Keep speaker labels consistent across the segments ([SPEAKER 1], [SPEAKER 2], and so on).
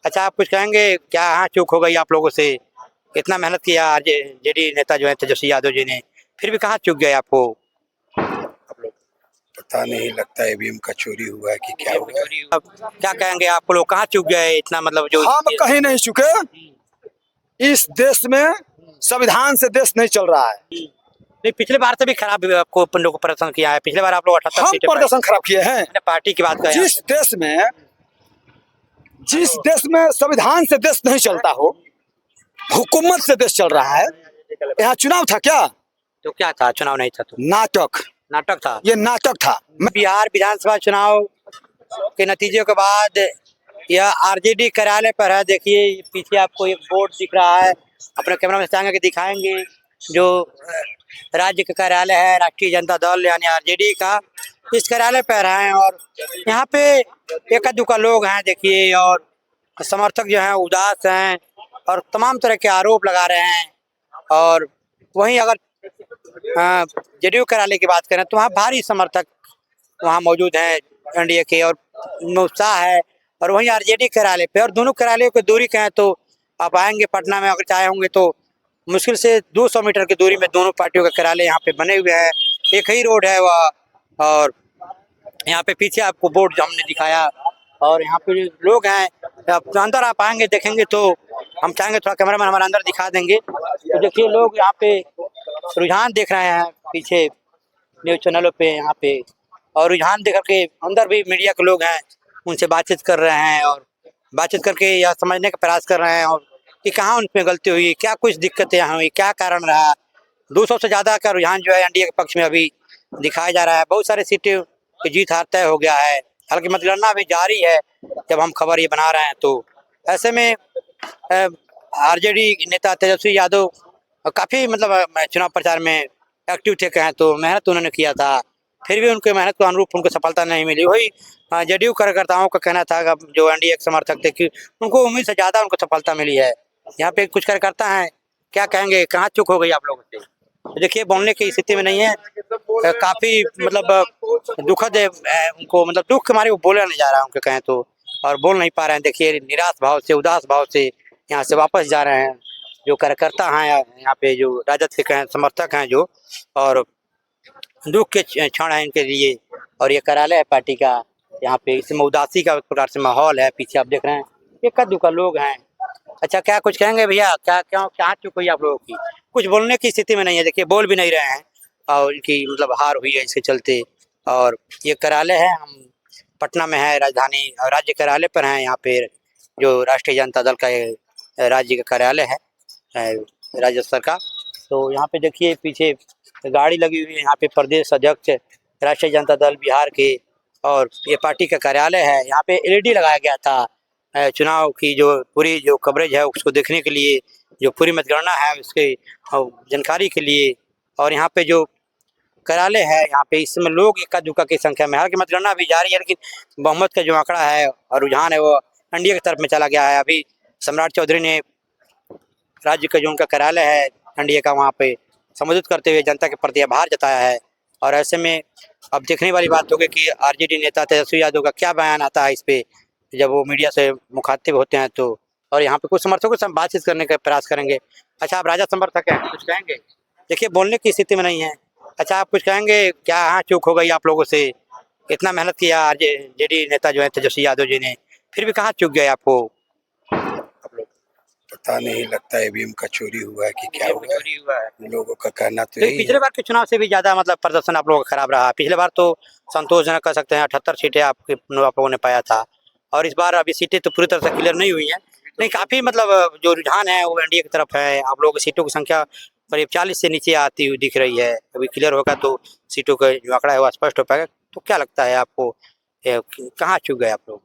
[SPEAKER 1] अच्छा, आप कुछ कहेंगे क्या यहाँ चूक हो गई आप लोगों से? इतना मेहनत किया जेडी नेता जो है तेजस्वी यादव जी ने, फिर भी कहाँ चूक गए आपको आप लोग?
[SPEAKER 2] पता नहीं, लगता है ईवीएम का चोरी हुआ है कि क्या हुआ है।
[SPEAKER 1] अब क्या कहेंगे आप लोग कहाँ चूक गए इतना मतलब जो
[SPEAKER 2] हम कहीं नहीं चुके। इस देश में संविधान से देश नहीं चल रहा है।
[SPEAKER 1] नहीं, पिछले बार से भी खराब आपको अपन लोग को प्रदर्शन किया है। पिछले बार आप लोग 78
[SPEAKER 2] हम
[SPEAKER 1] सीटें पाए।
[SPEAKER 2] प्रदर्शन खराब किए हैं।
[SPEAKER 1] मैंने पार्टी की बात करें।
[SPEAKER 2] जिस देश में संविधान से देश नहीं चलता हो, हुकूमत से देश चल रहा है, यहाँ चुनाव था क्या?
[SPEAKER 1] तो क्या था? चुनाव नहीं था तो
[SPEAKER 2] नाटक।
[SPEAKER 1] नाटक था।
[SPEAKER 2] ये नाटक था।
[SPEAKER 1] बिहार विधानसभा चुनाव के नतीजों के बाद यह आरजेडी कार्यालय पर है। देखिए पीछे आपको एक बोर्ड दिख रहा है, अपने कैमरा में टांग के दिखाएंगे, जो राज्य का कार्यालय है राष्ट्रीय जनता दल यानी आरजेडी का, इस कार्यालय पर हैं। और यहाँ पे एक दुका लोग हैं देखिए, और समर्थक जो हैं उदास हैं और तमाम तरह के आरोप लगा रहे हैं। और वहीं अगर जेडीयू कार्यालय की बात करें तो वहाँ भारी समर्थक वहाँ मौजूद हैं एनडीए के, और उत्साह है। और वहीं आरजेडी कार्यालय पे, और दोनों कार्यालयों की दूरी कहें तो आप आएंगे पटना में अगर चाहे होंगे तो मुश्किल से 200 मीटर की दूरी में दोनों पार्टियों का कार्यालय यहाँ पे बने हुए हैं। एक ही रोड है वह, और यहाँ पे पीछे आपको बोर्ड जो हमने दिखाया, और यहाँ पे लोग हैं। आप अंदर आप आएंगे देखेंगे तो हम चाहेंगे थोड़ा कैमरा मैन हमारे अंदर दिखा देंगे। तो देखिए लोग यहाँ पे रुझान देख रहे हैं पीछे न्यूज चैनलों पे यहाँ पे, और रुझान देख करके अंदर भी मीडिया के लोग हैं, उनसे बातचीत कर रहे हैं और बातचीत करके यह समझने का प्रयास कर रहे हैं और कि कहाँ उनमें गलती हुई, क्या कुछ दिक्कतें हुई, क्या कारण रहा। 200 से ज़्यादा का रुझान जो है एनडीए के पक्ष में अभी दिखाया जा रहा है। बहुत सारे सीटें की जीत हार तय हो गया है, हालांकि मतगणना अभी जारी है जब हम खबर ये बना रहे हैं। तो ऐसे में आरजेडी नेता तेजस्वी यादव काफ़ी मतलब चुनाव प्रचार में एक्टिव थे कहें तो, मेहनत उन्होंने किया था, फिर भी उनके मेहनत के अनुरूप उनको सफलता नहीं मिली। वही जेडीयू कार्यकर्ताओं का कहना था जो एनडीए के समर्थक थे कि उनको उम्मीद से ज़्यादा उनको सफलता मिली है। यहाँ पे कुछ कार्यकर्ता हैं, क्या कहेंगे कहाँ चूक हो गई आप लोगों से? तो देखिए बोलने की स्थिति में नहीं है, काफ़ी मतलब दुखद है उनको, मतलब दुख के मारे वो बोला नहीं जा रहा है उनके कहें तो, और बोल नहीं पा रहे हैं। देखिए निराश भाव से उदास भाव से यहाँ से वापस जा रहे हैं जो कार्यकर्ता हैं यहाँ पे, जो राजद के कहें समर्थक हैं जो, और दुख के क्षण है इनके लिए। और ये कार्यालय है पार्टी का, यहाँ पे इसमें उदासी का एक प्रकार से माहौल है। पीछे आप देख रहे हैं एक दुका लोग हैं। अच्छा, क्या कुछ कहेंगे भैया? क्या क्यों क्या चुप हुई आप लोगों की? कुछ बोलने की स्थिति में नहीं है, देखिए बोल भी नहीं रहे हैं, और इनकी मतलब हार हुई है इसके चलते। और ये कार्यालय है, हम पटना में है, राजधानी राज्य कार्यालय पर हैं यहाँ पे, जो राष्ट्रीय जनता दल का राज्य का कार्यालय है राज्य स्तर का। तो यहाँ पे देखिए पीछे गाड़ी लगी हुई है, यहाँ पे प्रदेश अध्यक्ष राष्ट्रीय जनता दल बिहार के, और ये पार्टी का कार्यालय है। यहाँ पे एलईडी लगाया गया था चुनाव की जो पूरी जो कवरेज है उसको देखने के लिए, जो पूरी मतगणना है उसके जानकारी के लिए। और यहाँ पे जो कार्यालय है यहाँ पे इसमें लोग इक्का दुक्का की संख्या में, हालांकि मतगणना अभी जारी है, लेकिन बहुमत का जो आंकड़ा है और रुझान है वो एनडीए की तरफ में चला गया है। अभी सम्राट चौधरी ने राज्य का जो उनका कार्यालय है एनडीए का, वहाँ पे संबोधित करते हुए जनता के प्रति आभार जताया है। और ऐसे में अब देखने वाली बात होगी कि आरजेडी नेता तेजस्वी यादव का क्या बयान आता है इस पे, जब वो मीडिया से मुखातिब होते हैं तो। और यहाँ पे कुछ समर्थकों से हम बातचीत करने का प्रयास करेंगे। अच्छा, आप राजा समर्थक हैं, कुछ कहेंगे? देखिए बोलने की स्थिति में नहीं है। अच्छा, आप कुछ कहेंगे क्या यहाँ चूक हो गई आप लोगों से? इतना मेहनत किया आरजेडी नेता जो है तेजस्वी यादव जी ने, फिर भी कहाँ चूक गए आपको आप लोग?
[SPEAKER 2] पता नहीं, लगता है ईवीएम का चोरी हुआ है कि क्या हुआ है।
[SPEAKER 1] चोरी हुआ है।
[SPEAKER 2] लोगों का कहना तो
[SPEAKER 1] लेकिन
[SPEAKER 2] यही
[SPEAKER 1] पिछले
[SPEAKER 2] है।
[SPEAKER 1] बार के चुनाव से भी ज्यादा मतलब प्रदर्शन आप लोगों का खराब रहा। पिछले बार तो संतोषजनक कह सकते हैं, 78 सीटें आप लोगों ने पाया था, और इस बार अभी सीटें तो पूरी तरह से क्लियर नहीं हुई हैं। नहीं, काफी मतलब जो रुझान है वो एनडीए की तरफ है। आप लोगों की सीटों की संख्या करीब 40 से नीचे आती हुई दिख रही है। अभी क्लियर होगा तो सीटों का जो आंकड़ा है वो स्पष्ट हो पाएगा। तो क्या लगता है आपको, कहाँ चूक गए आप लोग?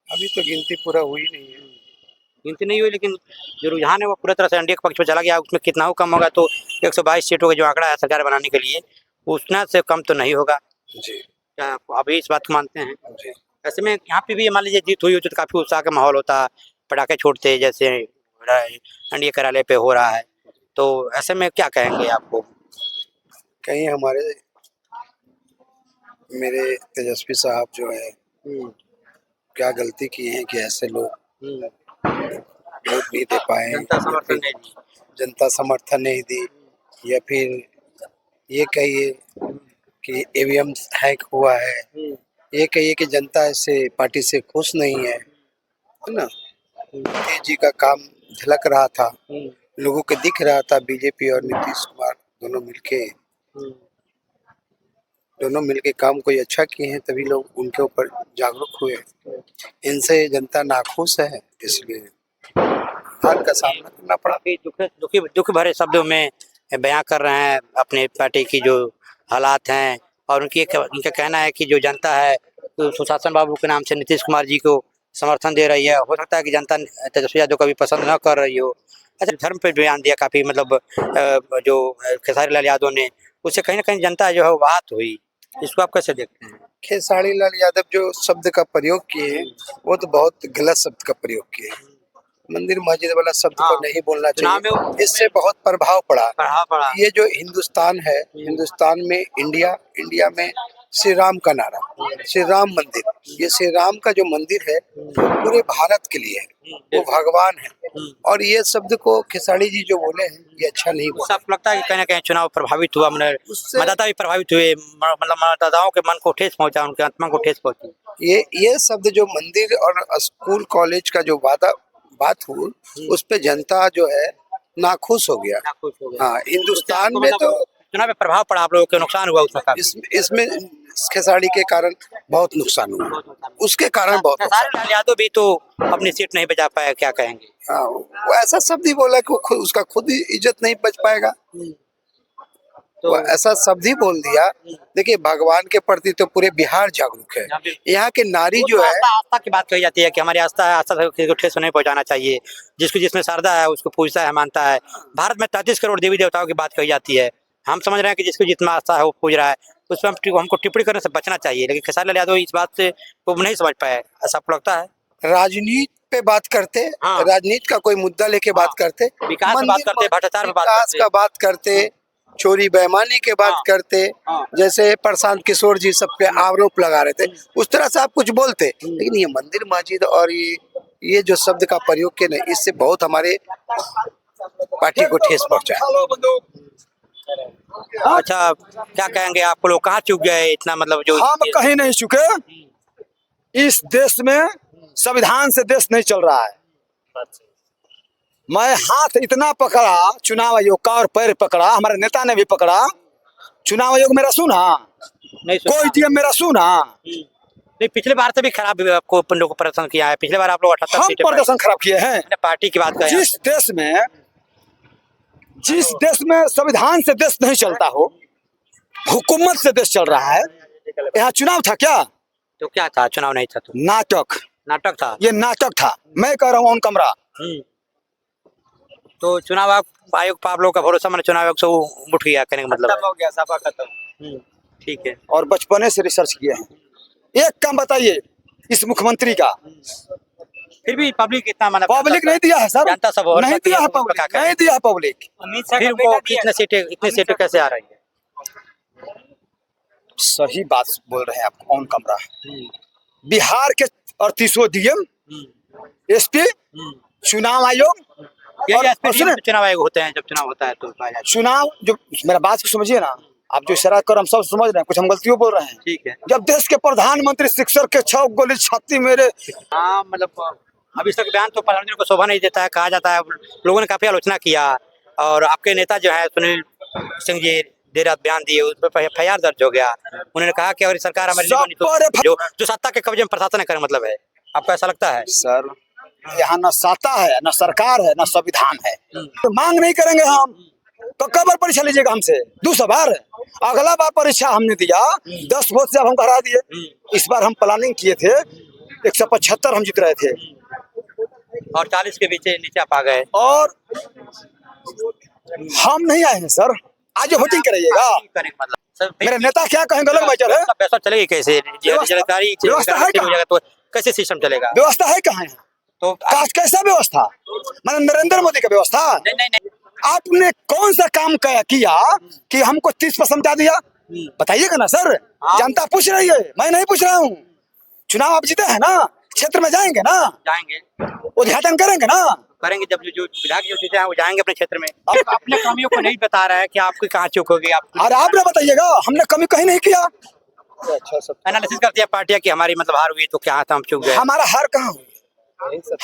[SPEAKER 2] अभी तो गिनती पूरा हुई नहीं है।
[SPEAKER 1] गिनती नहीं हुई, लेकिन जो रुझान है वो पूरी तरह से एनडीए के पक्ष में चला गया। उसमें कितना हो कम होगा तो 122 सीटों का जो आंकड़ा है सरकार बनाने के लिए, उतना से कम तो नहीं होगा।
[SPEAKER 2] जी
[SPEAKER 1] क्या आप अभी इस बात को मानते हैं?
[SPEAKER 2] जी।
[SPEAKER 1] ऐसे में यहाँ पे भी मान लीजिए जीत हुई होती तो काफी उत्साह का माहौल होता, पटाखे छोड़ते जैसे एनडीए कार्यालय पे हो रहा है। तो ऐसे में क्या कहेंगे आपको?
[SPEAKER 2] कहीं हमारे मेरे तेजस्वी साहब जो है क्या गलती किए हैं कि ऐसे लोग
[SPEAKER 3] वोट नहीं दे पाए,
[SPEAKER 1] जनता समर्थन नहीं दी।
[SPEAKER 3] जनता समर्थन नहीं दी, या फिर ये कहिए कि ईवीएम हैक हुआ है, ये कहिए कि जनता ऐसे पार्टी से खुश नहीं है ना। मोदी जी का काम झलक रहा था, लोगों को दिख रहा था, बीजेपी और नीतीश कुमार दोनों मिलके काम कोई अच्छा किए हैं, तभी लोग उनके ऊपर जागरूक हुए। इनसे जनता नाखुश है, इसलिए हार का सामना करना पड़ा।
[SPEAKER 1] काफी दुख भरे शब्दों में बयां कर रहे हैं अपने पार्टी की जो हालात हैं, और उनका कहना है कि जो जनता है तो सुशासन बाबू के नाम से नीतीश कुमार जी को समर्थन दे रही है। हो सकता है कि जनता तेजस्वी यादव को भी पसंद न कर रही हो। अच्छा, धर्म पे बयान दिया काफी, मतलब जो खेसारी लाल यादव ने, उससे कहीं ना कहीं जनता जो है वो बात हुई। इसको आप कैसे देखते हैं?
[SPEAKER 3] खेसारी लाल यादव जो शब्द का प्रयोग किए वो तो बहुत गलत शब्द का प्रयोग किए। मंदिर मस्जिद वाला शब्द को नहीं बोलना चाहिए, इससे बहुत प्रभाव पड़ा। ये जो हिंदुस्तान है, हिंदुस्तान में इंडिया में श्री राम का नारा, श्री राम मंदिर, ये श्री राम का जो मंदिर है वो पूरे भारत के लिए है, वो भगवान है। और ये शब्द को खेसारी जी जो बोले हैं ये अच्छा नहीं बोला।
[SPEAKER 1] सब लगता है कि कहीं ना कहीं चुनाव प्रभावित हुआ, मतदाता भी प्रभावित हुए, मतलब मतदाताओं के मन को ठेस पहुंचा, उनके आत्मा को ठेस पहुंची।
[SPEAKER 3] ये शब्द जो मंदिर और स्कूल कॉलेज का जो बात हुई, उस पे जनता जो है नाखुश हो गया। हाँ, हिंदुस्तान में तो
[SPEAKER 1] चुनाव में प्रभाव पड़ा, आप लोगों को नुकसान हुआ उसमें।
[SPEAKER 3] इसमें खेसारी के कारण बहुत नुकसान हुआ, उसके कारण बहुत।
[SPEAKER 1] खेसारी लाल यादव भी तो अपनी सीट नहीं बचा पाया, क्या कहेंगे?
[SPEAKER 3] हाँ, वो ऐसा शब्द ही बोला कि उसका खुद ही इज्जत नहीं बच पाएगा, तो वो ऐसा शब्द ही बोल दिया। देखिए, भगवान के प्रति तो पूरे बिहार जागरूक है। यहाँ के नारी जो है,
[SPEAKER 1] आस्था की बात कही जाती है कि हमारी आस्था है, आस्था को ठेस नहीं पहुंचाना चाहिए। जिसको जिसमें श्रद्धा है उसको पूजता है, मानता है। भारत में 33 करोड़ देवी देवताओं की बात कही जाती है। हम समझ रहे हैं कि जिसको जितना आस्था है वो पूज रहा है, उस पर हमको टिप्पणी करने से बचना चाहिए। लेकिन खेसारी लाल यादव इस बात से वो नहीं समझ पाए, ऐसा आपको लगता है?
[SPEAKER 3] राजनीति पे बात करते, राजनीति का कोई मुद्दा लेके बात करते,
[SPEAKER 1] विकास की बात करते, भ्रष्टाचार
[SPEAKER 3] का बात करते, चोरी बेईमानी के बात करते, जैसे प्रशांत किशोर जी सब पे आरोप लगा रहे थे, उस तरह से आप कुछ बोलते। लेकिन ये मंदिर मस्जिद और ये जो शब्द का प्रयोग किए ना, इससे बहुत हमारे पार्टी को ठेस पहुंचा।
[SPEAKER 1] अच्छा, क्या कहेंगे आप लोग, कहाँ चूक गए इतना, मतलब जो
[SPEAKER 2] हम कहीं नहीं चुके। इस देश में संविधान से देश नहीं चल रहा है। मैं हाथ इतना पकड़ा चुनाव आयोग का, और पैर पकड़ा, हमारे नेता ने भी पकड़ा। चुनाव आयोग मेरा सुना
[SPEAKER 1] नहीं,
[SPEAKER 2] कोई डीएम मेरा सुना
[SPEAKER 1] नहीं। पिछले बार से भी खराब आपको लोगों को प्रदर्शन किया है। पिछले बार आप लोग 78
[SPEAKER 2] हम
[SPEAKER 1] सीटें
[SPEAKER 2] प्रदर्शन खराब किए हैं।
[SPEAKER 1] पार्टी की बात करें,
[SPEAKER 2] जिस देश में संविधान से देश नहीं चलता हो, हुकूमत से देश चल रहा है, यहाँ चुनाव था क्या?
[SPEAKER 1] तो क्या था? चुनाव नहीं था तो नाटक था।
[SPEAKER 2] ये नाटक था, मैं कह रहा हूँ ऑन कमरा।
[SPEAKER 1] तो चुनाव आयोग पर आप लोगों का भरोसा, मैंने चुनाव आयोग से उठ गया, कहने का मतलब
[SPEAKER 2] खत्म हो गया, सफा खत्म।
[SPEAKER 1] ठीक है।
[SPEAKER 2] और बचपने से रिसर्च किए हैं। एक काम बताइए इस मुख्यमंत्री का,
[SPEAKER 1] फिर भी पब्लिक इतना, मतलब
[SPEAKER 2] पब्लिक नहीं दिया है सर,
[SPEAKER 1] जनता सब
[SPEAKER 2] नहीं दिया है पब्लिक, नहीं दिया है पब्लिक।
[SPEAKER 1] फिर वो इतने सीटें कैसे आ रही है?
[SPEAKER 2] सही बात बोल रहे हैं आप ऑन कमरा। बिहार के 38 डीएम, एसपी, चुनाव आयोग,
[SPEAKER 1] चुनाव आयोग होते हैं, जब चुनाव होता है तो
[SPEAKER 2] चुनाव, जो मेरा बात को समझिए ना आप, जो इशारा कर हम सब समझ रहे हैं, कुछ हम गलतियों बोल रहे हैं।
[SPEAKER 1] ठीक है।
[SPEAKER 2] जब देश के प्रधानमंत्री शिक्षक के 6 गोली छाती मेरे,
[SPEAKER 1] हाँ, मतलब अभी तक बयान तो प्रधानमंत्री को शोभा नहीं देता है, कहा जाता है। लोगों ने काफी आलोचना किया, और आपके नेता जो है सुनील सिंह जी देर रात बयान दिए, उस पर FIR दर्ज हो गया। उन्होंने कहा कि अगर सरकार हमारी जो सत्ता के कब्जे में प्रशासन करे, मतलब है। आपको ऐसा लगता है?
[SPEAKER 2] सर, यहाँ न सत्ता है, न सरकार है, न संविधान है। तो मांग नहीं करेंगे हम तो कब बार परीक्षा लीजिएगा हमसे? 200 बार। अगला बार परीक्षा हमने दिया 10 वोट से, अब हम हरा दिए। इस बार हम प्लानिंग किए थे 175 हम जीत रहे थे,
[SPEAKER 1] और 40 के नीचे आप आ गए, और
[SPEAKER 2] हम नहीं आए हैं सर। आज वोटिंग कराइएगा, मेरे नेता क्या कहेंगे अलग मैटर है।
[SPEAKER 1] पैसा चलेगी कैसे?
[SPEAKER 2] व्यवस्था है
[SPEAKER 1] तो कैसे सिस्टम चलेगा?
[SPEAKER 2] व्यवस्था है कहाँ? तो कैसा व्यवस्था? मतलब नरेंद्र मोदी का व्यवस्था?
[SPEAKER 1] नहीं।
[SPEAKER 2] आपने कौन सा काम किया कि हमको 30% दिया? बताइएगा ना सर, जनता पूछ रही है, मैं नहीं पूछ रहा हूँ। चुनाव आप जीते हैं ना, क्षेत्र में जाएंगे ना?
[SPEAKER 1] जाएंगे।
[SPEAKER 2] उद्घाटन करेंगे ना।
[SPEAKER 1] करेंगे जब जो विधायक जो चीजें हैं वो जाएंगे अपने क्षेत्र में। अब अपने कमियों को नहीं बता रहा है कि आपकी कहाँ चूक होगी। आप
[SPEAKER 2] अरे आप ना बताइएगा, हमने कमी कहीं नहीं किया।
[SPEAKER 3] अच्छा सब
[SPEAKER 1] एनालिसिस करती है पार्टियां कि हमारी मतलब हार हुई तो क्या हम चूक गए।
[SPEAKER 2] हमारा हार कहाँ हुई?
[SPEAKER 3] यही सब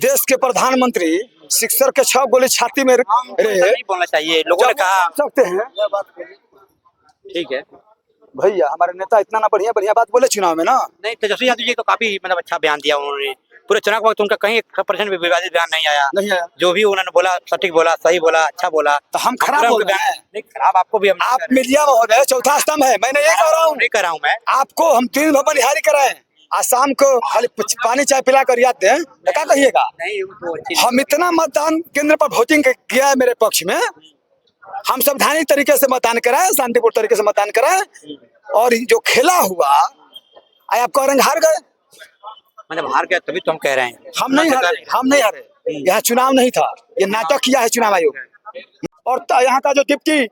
[SPEAKER 2] देश के प्रधानमंत्री सिक्सर के 6 गोली छाती में रहे।
[SPEAKER 1] नहीं बोलना चाहिए, लोगों ने कहा।
[SPEAKER 2] सकते हैं
[SPEAKER 1] ठीक है
[SPEAKER 2] भैया, हमारे नेता इतना ना बढ़िया बढ़िया बात बोले चुनाव में ना।
[SPEAKER 1] नहीं, तेजस्वी यादव जी तो काफी मतलब अच्छा बयान दिया उन्होंने। पूरे चुनाव के वक्त उनका कहीं 1% भी विवादित बयान नहीं आया।
[SPEAKER 2] नहीं आया।
[SPEAKER 1] जो भी उन्होंने बोला सटीक बोला, सही बोला, अच्छा बोला।
[SPEAKER 2] तो हम खराब बोल रहे हैं?
[SPEAKER 1] नहीं, खराब आपको भी हम नहीं
[SPEAKER 2] आप
[SPEAKER 1] कह रहे हैं।
[SPEAKER 2] मीडिया महोदय चौथा स्तंभ है, मैंने ये कह रहा हूँ।
[SPEAKER 1] नहीं कर रहा हूँ मैं।
[SPEAKER 2] आपको हम 3 भवन निहारी कराए, आज शाम को खाली पानी चाय पिला कर याद दें तो क्या कहिएगा?
[SPEAKER 1] नहीं वो तो अच्छी
[SPEAKER 2] हम इतना मतदान केंद्र पर वोटिंग किया है मेरे पक्ष में। हम संवैधानिक तरीके से मतदान कराए, शांतिपूर्ण तरीके से मतदान कराए, और जो खेला हुआ आए आप कह रहे हैं हार गए।
[SPEAKER 1] मतलब हार गया तभी तो हम कह रहे हैं।
[SPEAKER 2] हम नहीं हारे, हम नहीं हारे। यहाँ चुनाव नहीं था, ये नाटक किया है चुनाव आयोग। और यहाँ का जो डिप्टी,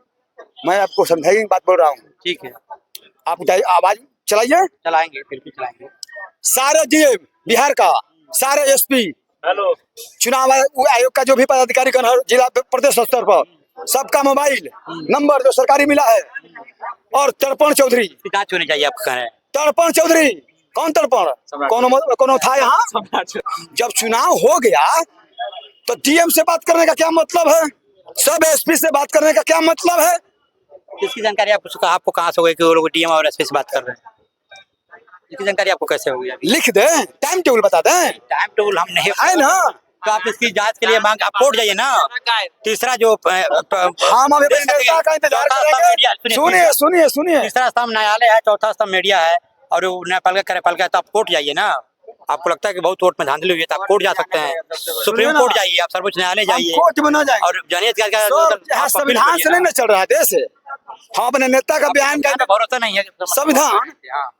[SPEAKER 2] मैं आपको समझाने की बात बोल रहा हूँ।
[SPEAKER 1] ठीक है,
[SPEAKER 2] आप आवाज चलाइए।
[SPEAKER 1] चलाएंगे, बिल्कुल चलाएंगे।
[SPEAKER 2] सारे डीएम बिहार का, सारे एसपी,
[SPEAKER 1] हेलो,
[SPEAKER 2] चुनाव आयोग का जो भी पदाधिकारी गण जिला प्रदेश स्तर पर, सबका मोबाइल नंबर जो सरकारी मिला है। और तर्पण चौधरी,
[SPEAKER 1] जांच होनी चाहिए, आप कह रहे हैं।
[SPEAKER 2] तर्पण चौधरी कौन तर्पण? कौन था यहाँ? जब चुनाव हो गया तो डीएम से बात करने का क्या मतलब है? सब एसपी से बात करने का क्या मतलब है?
[SPEAKER 1] इसकी जानकारी आपको कहाँ से होगी कि वो लोग डीएम और एसपी से बात कर रहे हैं? इसकी जानकारी आपको कैसे होगी?
[SPEAKER 2] लिख दें, टाइम टेबल बता दें।
[SPEAKER 1] टाइम टेबल हम नहीं
[SPEAKER 2] है ना?
[SPEAKER 1] तो आप इसकी जांच के लिए मांग, आप कोर्ट जाइए ना। तीसरा जो
[SPEAKER 2] हम अभी नेता का इंतजार करेंगे। सुनिए सुनिए सुनिए,
[SPEAKER 1] तीसरा स्तंभ न्यायालय है, चौथा स्तंभ मीडिया है, और न्यायपालिका कार्यपालिका है। तो आप कोर्ट जाइए ना। आपको लगता है कि बहुत कोर्ट में धांधली हुई है तो आप कोर्ट जा सकते हैं, सुप्रीम कोर्ट जाइए, आप सर्वोच्च न्यायालय जाइए,
[SPEAKER 2] कोर्ट में ना जाए।
[SPEAKER 1] और जानिए
[SPEAKER 2] संविधान से नहीं ना चल रहा है देश। हम अपने नेता का बयान का
[SPEAKER 1] भरोसा नहीं है।
[SPEAKER 2] संविधान,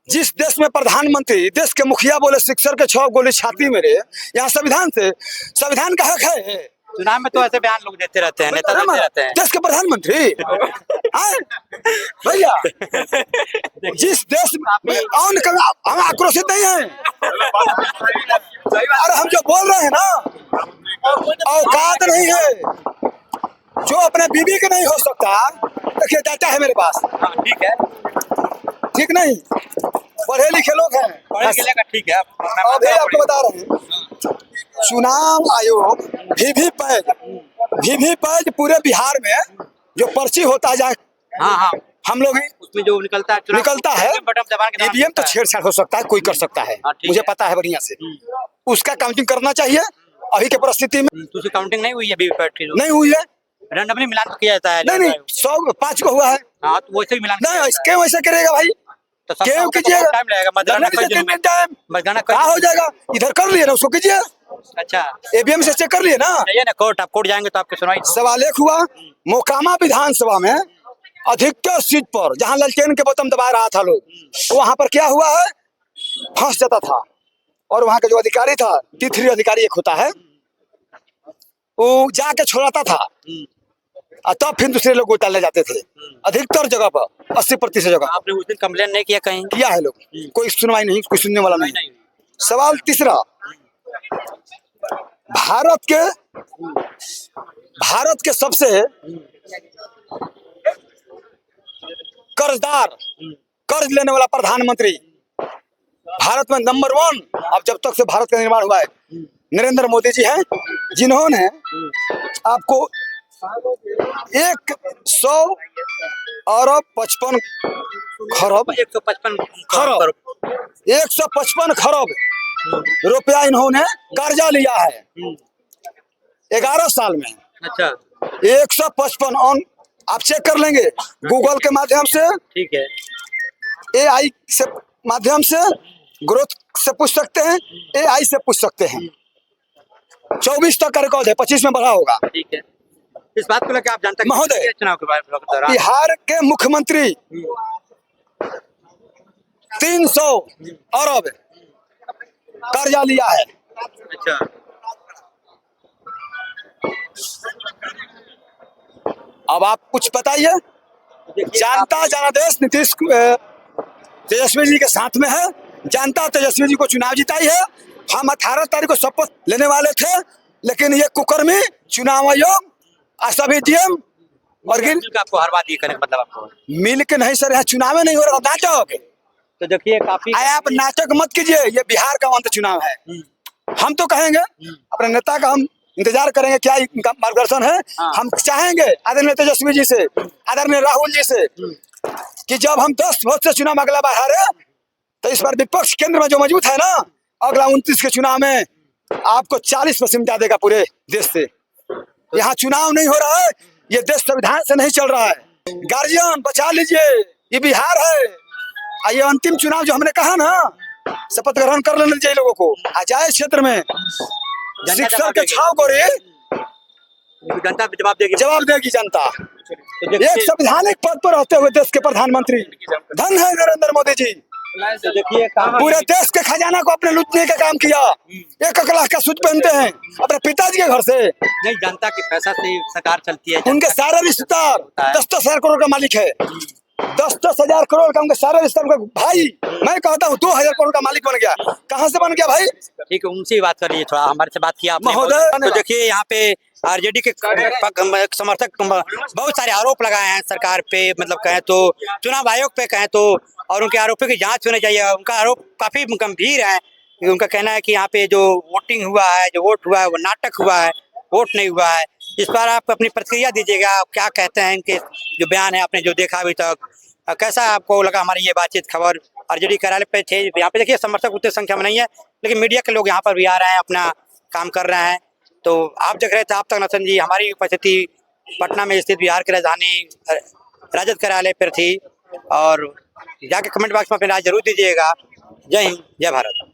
[SPEAKER 2] जिस देश में प्रधानमंत्री, देश के मुखिया बोले सिक्सर के 6 गोली छाती मेरे, यहाँ संविधान से, संविधान का हक है।
[SPEAKER 1] चुनाव में तो ऐसे बयान लोग देते रहते हैं, नेता देते रहते हैं।
[SPEAKER 2] देश के प्रधानमंत्री भैया, जिस देश में हम आक्रोशित नहीं है। अरे हम जो बोल रहे हैं ना, औकात नहीं है। जो अपने बीवी के नहीं हो सकता, देखिए डाटा है मेरे पास।
[SPEAKER 1] ठीक है,
[SPEAKER 2] ठीक नहीं, पढ़े लिखे लोग हैं,
[SPEAKER 1] पढ़े लिखे का ठीक है।
[SPEAKER 2] अभी आपको बता रहे हैं, चुनाव आयोग वीवीपैट पूरे बिहार में जो पर्ची होता जाए,
[SPEAKER 1] हाँ हाँ,
[SPEAKER 2] हम लोग
[SPEAKER 1] उसमें जो निकलता है
[SPEAKER 2] बटन दबाने के ईवीएम तो छेड़छाड़ हो सकता है, कोई कर सकता है, मुझे पता है बढ़िया से। उसका काउंटिंग करना चाहिए। अभी के परिस्थिति में
[SPEAKER 1] तो काउंटिंग नहीं हुई है, वीवीपैट की
[SPEAKER 2] नहीं हुई है।
[SPEAKER 1] रैंडमली मिलान किया जाता है।
[SPEAKER 2] नहीं 105 को हुआ है।
[SPEAKER 1] हाँ, तो वैसे ही मिलान
[SPEAKER 2] नहीं, क्यों ऐसा करेगा भाई?
[SPEAKER 1] तो
[SPEAKER 2] क्यों कीजिएगा?
[SPEAKER 1] टाइम लगेगा, मतगणना
[SPEAKER 2] क्या हो जाएगा? इधर कर लिए ना, उसको कीजिए।
[SPEAKER 1] अच्छा,
[SPEAKER 2] ईवीएम से चेक कर लिए ना।
[SPEAKER 1] जाइए ना कोर्ट, आप कोर्ट जाएंगे तो आपकी सुनवाई।
[SPEAKER 2] सवाल एक हुआ, मोकामा विधानसभा में अधिकतर सीट पर जहां ललटेन के बटन दबा रहा था लोग, वहां पर क्या हुआ है, फंस जाता था। और वहां का जो अधिकारी था, T3 अधिकारी एक होता है, वो जाके छोड़ाता था, और तब फिर दूसरे लोग डाले जाते थे। अधिकतर जगह पर 80% जगह।
[SPEAKER 1] आपने उस दिन कंप्लेन नहीं किया कहीं?
[SPEAKER 2] किया है लोग, कोई सुनवाई नहीं, कोई सुनने वाला नहीं। सवाल तीसरा, भारत के सबसे कर्जदार, कर्ज लेने वाला प्रधानमंत्री भारत में नंबर 1, अब जब तक से भारत का निर्माण हुआ है, नरेंद्र मोदी जी हैं, जिन्होंने आपको 100 अरब 55 खरब 155 खरब रुपया इन्होंने कर्जा लिया है 11 साल में।
[SPEAKER 1] अच्छा,
[SPEAKER 2] 155 ऑन, आप चेक कर लेंगे गूगल के माध्यम से,
[SPEAKER 1] ठीक है,
[SPEAKER 2] AI से माध्यम से, ग्रोथ से पूछ सकते हैं, AI से पूछ सकते हैं। 24 तक का रिकॉर्ड है, 25 में बढ़ा होगा।
[SPEAKER 1] ठीक है। इस बात को लेकर आप जानते हैं
[SPEAKER 2] महोदय,
[SPEAKER 1] चुनाव के बारे में
[SPEAKER 2] बिहार के मुख्यमंत्री 300 अरब कर्जा लिया है।
[SPEAKER 1] अच्छा,
[SPEAKER 2] अब आप कुछ बताइए। जनता जनादेश तेजस्वी जी के साथ में है। जनता तेजस्वी जी को चुनाव जिताई है। हम 18 तारीख को शपथ लेने वाले थे, लेकिन ये कुकर्मी चुनाव आयोग सभी डीएम और
[SPEAKER 1] आपको हर बात ये करें मतलब आपको
[SPEAKER 2] मिल के नहीं सर, यहाँ चुनाव नहीं हो रहा, नाटक।
[SPEAKER 1] तो देखिए काफी
[SPEAKER 2] आप नाटक मत कीजिए, ये बिहार का अंत चुनाव है। हम तो कहेंगे अपने नेता का, हम इंतजार करेंगे क्या इनका मार्गदर्शन है। हम चाहेंगे आदरणीय तेजस्वी जी से, आदरणीय राहुल जी से कि जब हम 10 वोट से चुनाव अगला बार हारे तो इस बार विपक्ष केंद्र में जो मौजूद है ना, अगला 29 के चुनाव में आपको 40% मिटा देगा पूरे देश से। यहाँ चुनाव नहीं हो रहा है, ये देश संविधान से नहीं चल रहा है। गार्जियन बचा लीजिए, ये बिहार है। ये अंतिम चुनाव जो हमने कहा ना, शपथ ग्रहण कर लेना चाहिए लोगों को। जाए क्षेत्र में शिक्षक के छाव गोरे
[SPEAKER 1] जनता
[SPEAKER 2] जवाब देगी जनता। एक संवैधानिक पद पर रहते हुए देश के प्रधानमंत्री, धन है नरेंद्र मोदी जी।
[SPEAKER 1] देखिए
[SPEAKER 2] पूरे देश के खजाना को अपने लूटने का काम किया। 1 लाख का सूट पहनते हैं अपने पिताजी के घर से।
[SPEAKER 1] नहीं, जनता के पैसा से सरकार चलती है।
[SPEAKER 2] उनके सारे रिश्तेदार 10-10 हजार करोड़ का मालिक है। 10-10 हजार करोड़ का उनके सारे रिश्तेदार। भाई मैं कहता हूँ 2000 करोड़ का मालिक बन गया। कहाँ से बन गया भाई?
[SPEAKER 1] ठीक है, उनसे ही बात करिए, थोड़ा हमारे से बात किया आपने
[SPEAKER 2] महोदय।
[SPEAKER 1] तो देखिए यहाँ पे आरजेडी के समर्थक बहुत सारे आरोप लगाए हैं सरकार पे, मतलब कहें तो चुनाव आयोग पे कहें तो, और उनके आरोपों की जांच होनी चाहिए। उनका आरोप काफी गंभीर है। उनका कहना है कि यहाँ पे जो वोटिंग हुआ है, जो वोट हुआ है वो नाटक हुआ है, वोट नहीं हुआ है। इस पर आप अपनी प्रतिक्रिया दीजिएगा, आप क्या कहते हैं इनके जो बयान है, आपने जो देखा अभी तक, कैसा आपको लगा हमारी ये बातचीत? खबर आरजेडी कार्यालय पे थे, यहाँ पे देखिए समर्थक उतनी संख्या में नहीं है, लेकिन मीडिया के लोग यहाँ पर भी आ रहे हैं, अपना काम कर रहे हैं। तो आप देख रहे थे आप तक नसन जी, हमारी उपस्थिति पटना में स्थित बिहार की राजधानी राजद कार्यालय पर थी। और जाके कमेंट बॉक्स में अपनी राय जरूर दीजिएगा। जय हिंद, जय भारत।